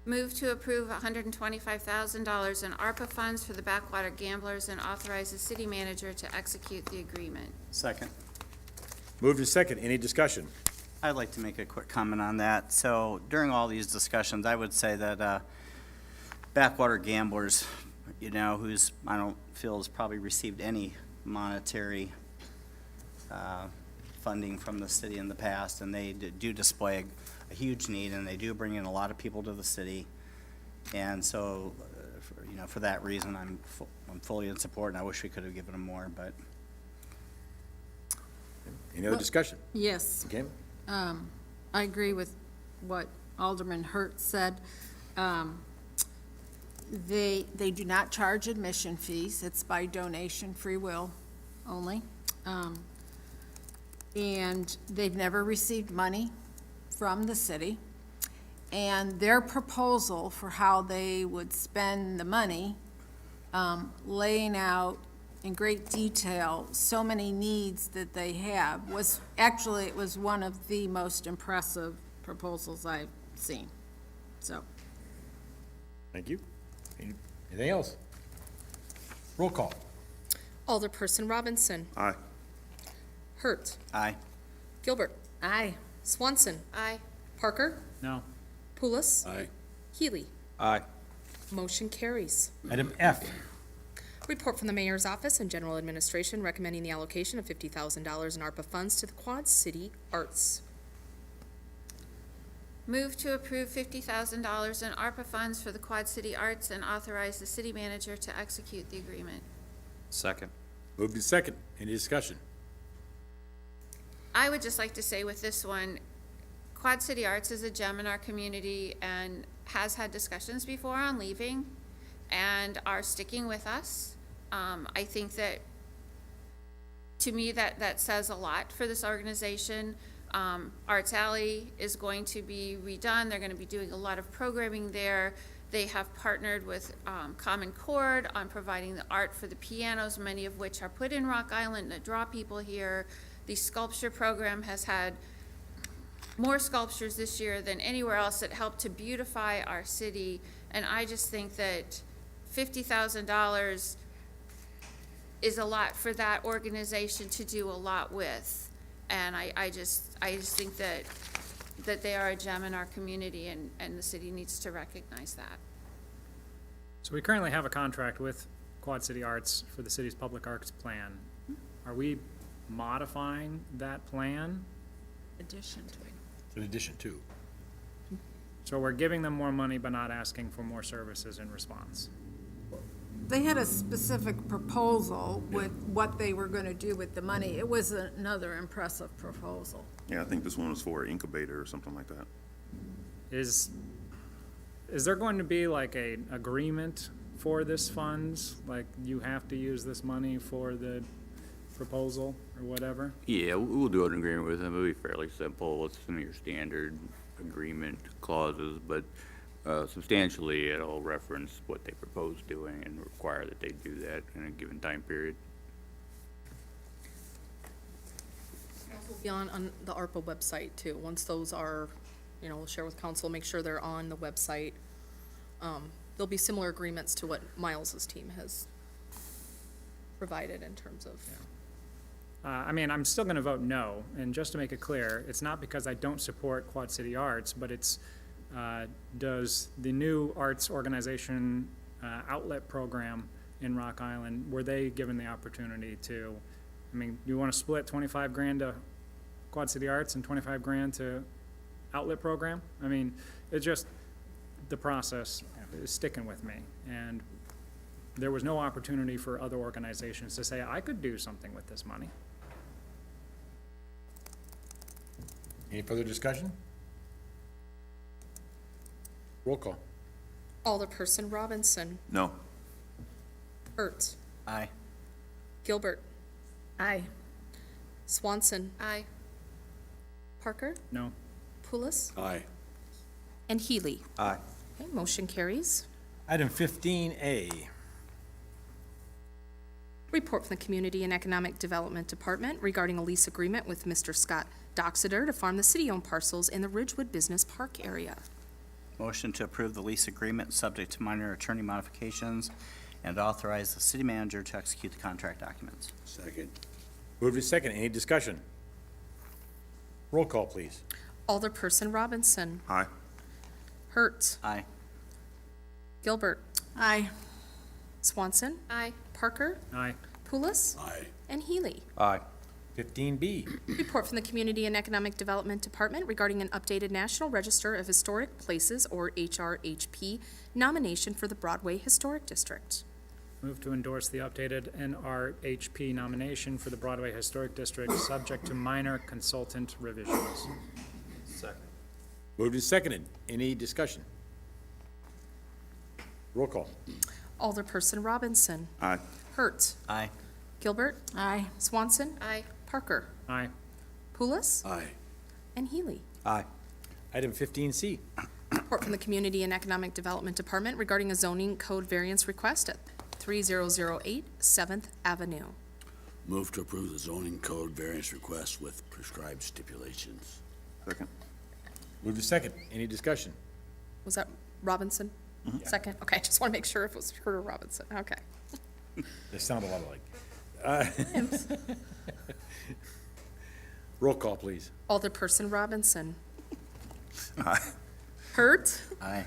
Move to approve $125,000 in ARPA funds for the backwater gamblers and authorize the city manager to execute the agreement. Second. Moved to second. Any discussion? I'd like to make a quick comment on that. So during all these discussions, I would say that backwater gamblers, who's, I don't feel has probably received any monetary funding from the city in the past, and they do display a huge need, and they do bring in a lot of people to the city. And so, for that reason, I'm fully in support, and I wish we could have given them more, but. Any other discussion? Yes. Okay. I agree with what Alderman Hurt said. They do not charge admission fees. It's by donation, free will only. And they've never received money from the city. And their proposal for how they would spend the money, laying out in great detail so many needs that they have, it was one of the most impressive proposals I've seen. So, Thank you. Anything else? Roll call. Alderperson Robinson. Aye. Hurt. Aye. Gilbert. aye. Swanson. Aye. Parker. No. Pulis. Aye. Healy. Aye. Motion carries. Item F, Report from the Mayor's Office and General Administration recommending the allocation of $50,000 in ARPA funds to the Quad City Arts. Move to approve $50,000 in ARPA funds for the Quad City Arts and authorize the city manager to execute the agreement. Second. moved in second. Any discussion? I would just like to say with this one, Quad City Arts is a gem in our community and has had discussions before on leaving and are sticking with us. I think that, to me, that says a lot for this organization. Arts Alley is going to be redone. They're going to be doing a lot of programming there. They have partnered with Common Chord on providing the art for the pianos, many of which are put in Rock Island that draw people here. The sculpture program has had more sculptures this year than anywhere else that helped to beautify our city. And I just think that $50,000 is a lot for that organization to do a lot with. And I just think that they are a gem in our community, and the city needs to recognize that. So we currently have a contract with Quad City Arts for the city's public arts plan. Are we modifying that plan? Addition to it. In addition to. So we're giving them more money but not asking for more services in response? They had a specific proposal with what they were gonna do with the money. It was another impressive proposal. Yeah, I think this one was for an incubator or something like that. Is there going to be like a agreement for this funds? Like you have to use this money for the proposal or whatever? Yeah, we'll do an agreement with them. It'll be fairly simple. It's some of your standard agreement clauses, but substantially it'll reference what they propose doing and require that they do that in a given time period. Will be on the ARPA website too. Once those are, we'll share with council, make sure they're on the website. There'll be similar agreements to what Miles's team has provided in terms of. I'm still gonna vote no, and just to make it clear, it's not because I don't support Quad City Arts, but it's, does the new arts organization, outlet program in Rock Island, were they given the opportunity to, you wanna split 25 grand to Quad City Arts and 25 grand to outlet program? It's just, the process is sticking with me, and there was no opportunity for other organizations to say, I could do something with this money. Any further discussion? Roll call. Alderperson Robinson. No. Hurt. Aye. Gilbert. Aye. Swanson. Aye. Parker. No. Pulis. Aye. And Healy. Aye. Okay, motion carries. Item 15A, Report from the Community and Economic Development Department regarding a lease agreement with Mr. Scott Doxeter to farm the city-owned parcels in the Ridgewood Business Park area. Motion to approve the lease agreement, subject to minor attorney modifications, and authorize the city manager to execute the contract documents. Second. moved in second. Any discussion? Roll call, please. Alderperson Robinson. Aye. Hurt. Aye. Gilbert. Aye. Swanson. Aye. Parker. Aye. Pulis. Aye. And Healy. Aye. 15B, Report from the Community and Economic Development Department regarding an updated National Register of Historic Places, or HRHP, nomination for the Broadway Historic District. Move to endorse the updated NRHP nomination for the Broadway Historic District, subject to minor consultant revisions. Second. moved and seconded. Any discussion? Roll call. Alderperson Robinson. Aye. Hurt. Aye. Gilbert. Aye. Swanson. Aye. Parker. Aye. Pulis. Aye. And Healy. Aye. Item 15C, Report from the Community and Economic Development Department regarding a zoning code variance request at 3008 7th Avenue. Move to approve the zoning code variance request with prescribed stipulations. Second. moved and second. Any discussion? Was that Robinson? Second? Okay, I just want to make sure if it was Hurt or Robinson. Okay. They sound a lot alike. Roll call, please. Alderperson Robinson. Aye. Hurt. Aye.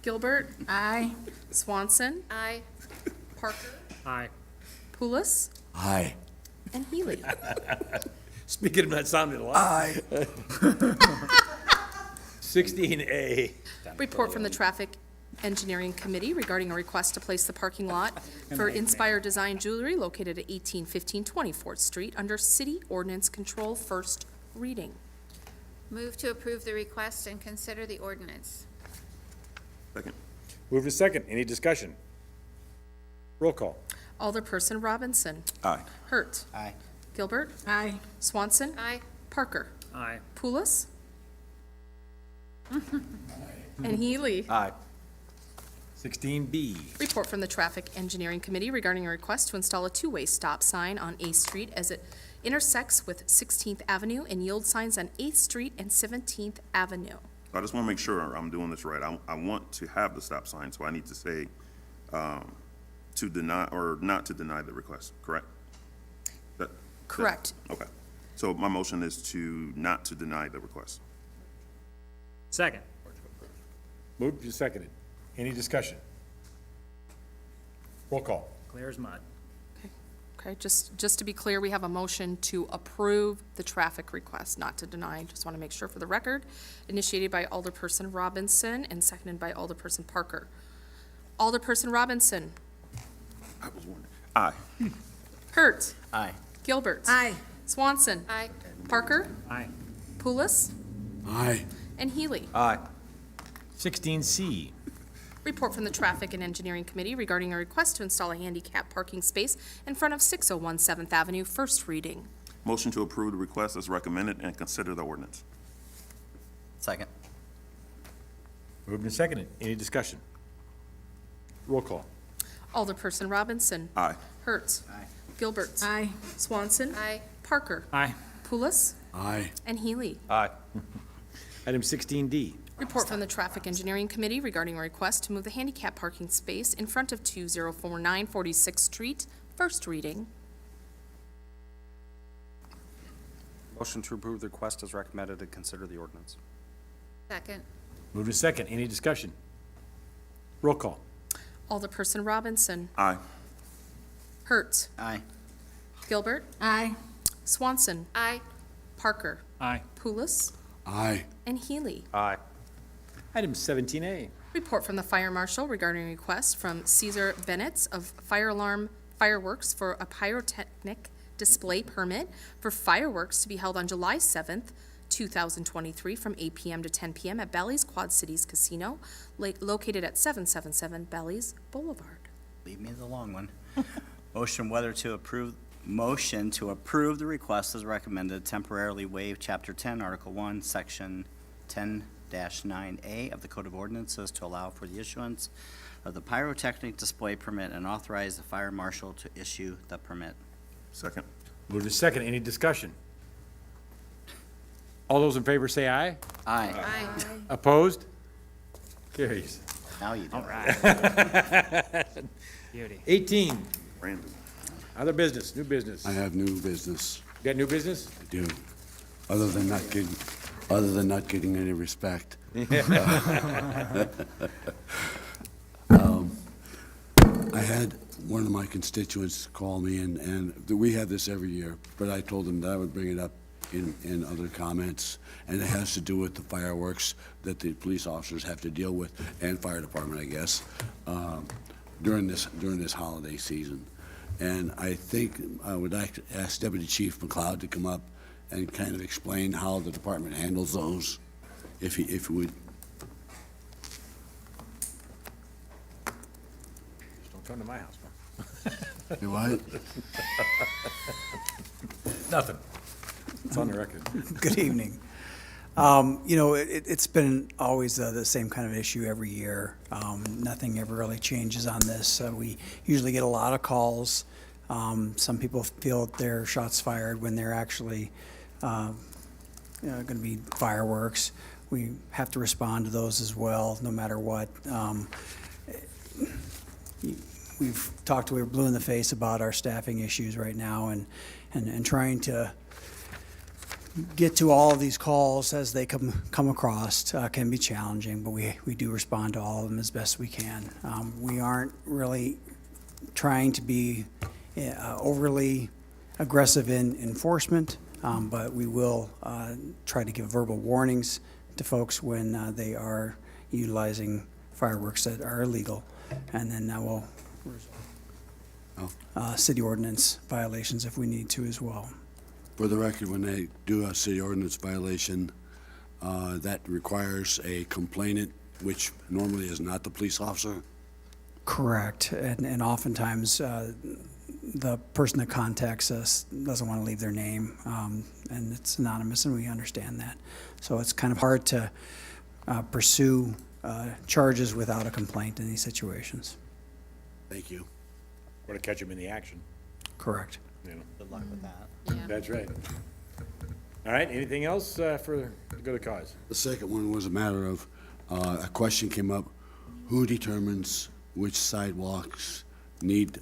Gilbert, Aye. Swanson, Aye. Parker, Aye. Pulis, Aye. and Healy. Speaking of that sounded a lot. Aye. 16A. Report from the Traffic Engineering Committee regarding a request to place the parking lot for Inspire Design Jewelry located at 1815 24th Street under City Ordinance Control, first reading. Move to approve the request and consider the ordinance. Second. Move to second. Any discussion? Roll call. Alderperson Robinson. Aye. Hurt. Aye. Gilbert. Aye. Swanson. Aye. Parker. Aye. Pulis. And Healy. Aye. 16B. Report from the Traffic Engineering Committee regarding a request to install a two-way stop sign on 8th Street as it intersects with 16th Avenue and yield signs on 8th Street and 17th Avenue. I just want to make sure I'm doing this right. I want to have the stop sign, so I need to say to deny or not to deny the request, correct? Correct. Okay. So my motion is to not to deny the request. Second. Moved and seconded. Any discussion? Roll call. Clear as mud. Okay, just to be clear, we have a motion to approve the traffic request, not to deny. Just want to make sure for the record. Initiated by Alderperson Robinson and seconded by Alderperson Parker. Alderperson Robinson. I was wondering. Aye. Hurt. Aye. Gilbert. Aye. Swanson. Aye. Parker. Aye. Pulis. Aye. And Healy. Aye. 16C. Report from the Traffic and Engineering Committee regarding a request to install a handicap parking space in front of 601 7th Avenue, first reading. Motion to approve the request as recommended and consider the ordinance. Second. Moved and seconded. Any discussion? Roll call. Alderperson Robinson. Aye. Hurt. Aye. Gilbert. Aye. Swanson. Aye. Parker. Aye. Pulis. Aye. And Healy. Aye. Item 16D. Report from the Traffic Engineering Committee regarding a request to move the handicap parking space in front of 2049 46th Street, first reading. Motion to approve the request as recommended and consider the ordinance. Second. Moved and second. Any discussion? Roll call. Alderperson Robinson. Aye. Hurt. Aye. Gilbert. Aye. Swanson. Aye. Parker. Aye. Pulis. Aye. And Healy. Aye. Item 17A. Report from the Fire Marshal regarding a request from Caesar Bennett of Fire Alarm Fireworks for a pyrotechnic display permit for fireworks to be held on July 7th, 2023, from 8 p.m. to 10 p.m. at Bally's Quad Cities Casino, located at 777 Bally's Boulevard. Leave me the long one. Motion to approve the request as recommended, temporarily waive Chapter 10, Article 1, Section 10-9A of the Code of Ordinances to allow for the issuance of the pyrotechnic display permit and authorize the fire marshal to issue the permit. Second. Moved and second. Any discussion? All those in favor say aye. Aye. Aye. Opposed? Carries. Now you do. Beauty. 18. Brandon. Other business, new business. I have new business. You got new business? I do. Other than not getting any respect. I had one of my constituents call me, and we have this every year, but I told them that I would bring it up in other comments, and it has to do with the fireworks that the police officers have to deal with, and fire department, I guess, during this holiday season. And I think I would like to ask Deputy Chief McLeod to come up and kind of explain how the department handles those, if he would. Just don't come to my house, man. You what? Nothing. It's on the record. Good evening. It's been always the same kind of issue every year. Nothing ever really changes on this. We usually get a lot of calls. Some people feel their shots fired when they're actually going to be fireworks. We have to respond to those as well, no matter what. We're blue in the face about our staffing issues right now and trying to get to all of these calls as they come across can be challenging, but we do respond to all of them as best we can. We aren't really trying to be overly aggressive in enforcement, but we will try to give verbal warnings to folks when they are utilizing fireworks that are illegal, and then we'll city ordinance violations if we need to as well. For the record, when they do a city ordinance violation, that requires a complainant, which normally is not the police officer? Correct, and oftentimes the person that contacts us doesn't want to leave their name, and it's anonymous, and we understand that. So it's kind of hard to pursue charges without a complaint in these situations. Thank you. Or to catch them in the action, Correct. you know. Good luck with that. That's right. All right, anything else for the good of the cause? The second one was a matter of, a question came up, who determines which sidewalks need,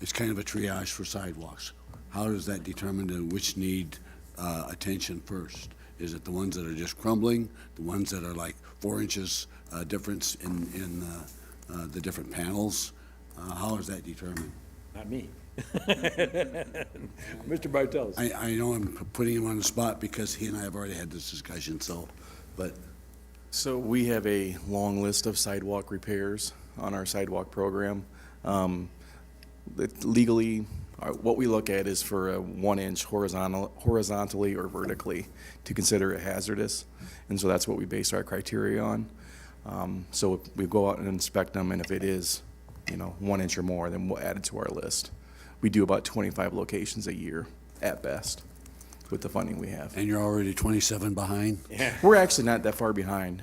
it's kind of a triage for sidewalks. How does that determine which need attention first? Is it the ones that are just crumbling, the ones that are like 4 inches difference in the different panels? How is that determined? Not me. Mr. Bartels. I know I'm putting him on the spot because he and I have already had this discussion, so, but. So we have a long list of sidewalk repairs on our sidewalk program. Legally, what we look at is for a 1 inch horizontally or vertically to consider it hazardous. And so that's what we base our criteria on. So we go out and inspect them, and if it is, 1 inch or more, then we'll add it to our list. We do about 25 locations a year at best with the funding we have. And you're already 27 behind? Yeah. We're actually not that far behind.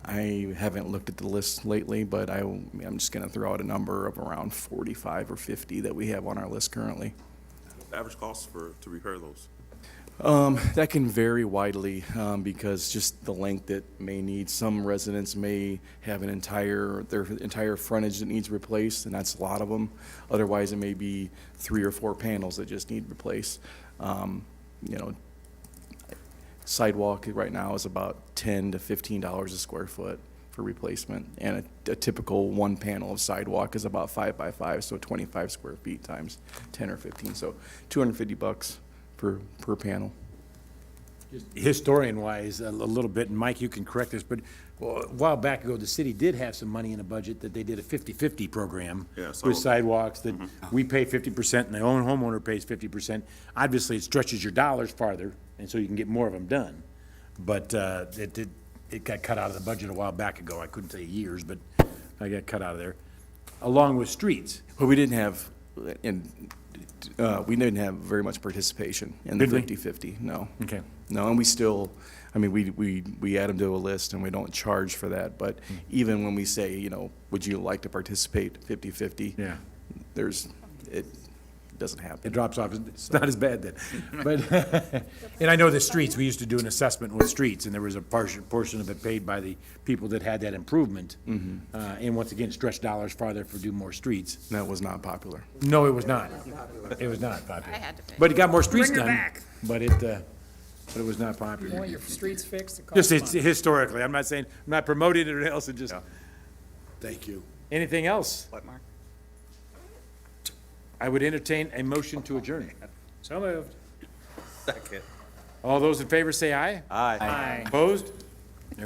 I haven't looked at the list lately, but I'm just going to throw out a number of around 45 or 50 that we have on our list currently. The average cost to repair those? That can vary widely because just the length it may need. Some residents may have their entire frontage that needs replaced, and that's a lot of them. Otherwise, it may be 3 or 4 panels that just need replaced. Sidewalk right now is about $10 to $15 a square foot for replacement, and a typical 1 panel of sidewalk is about 5 by 5, so 25 square feet times 10 or 15, so $250 per panel. Just historian-wise, a little bit, and Mike, you can correct this, but a while back ago, the city did have some money in the budget that they did a 50-50 program Yeah, so- with sidewalks, that we pay 50% and the homeowner pays 50%. Obviously, it stretches your dollars farther, and so you can get more of them done. But it got cut out of the budget a while back ago. I couldn't say years, but I got cut out of there, along with streets. Well, we didn't have very much participation in the Did we? 50-50, no. Okay. No, and we still, we add them to a list and we don't charge for that, but even when we say, would you like to participate 50-50? Yeah. It doesn't happen. It drops off. It's not as bad then. But, and I know the streets, we used to do an assessment with streets, and there was a portion of it paid by the people that had that improvement. And once again, stretch dollars farther for do more streets. That was not popular. No, it was not. It was not popular. I had to pay. But it got more streets Bring her done. back. But it was not popular. You want your streets fixed? It Just costs money. historically, I'm not promoting it else, it just, Thank you. anything else? What, Mark? I would entertain a motion to adjourn. So moved. Second. All those in favor say aye. Aye. Aye. Opposed?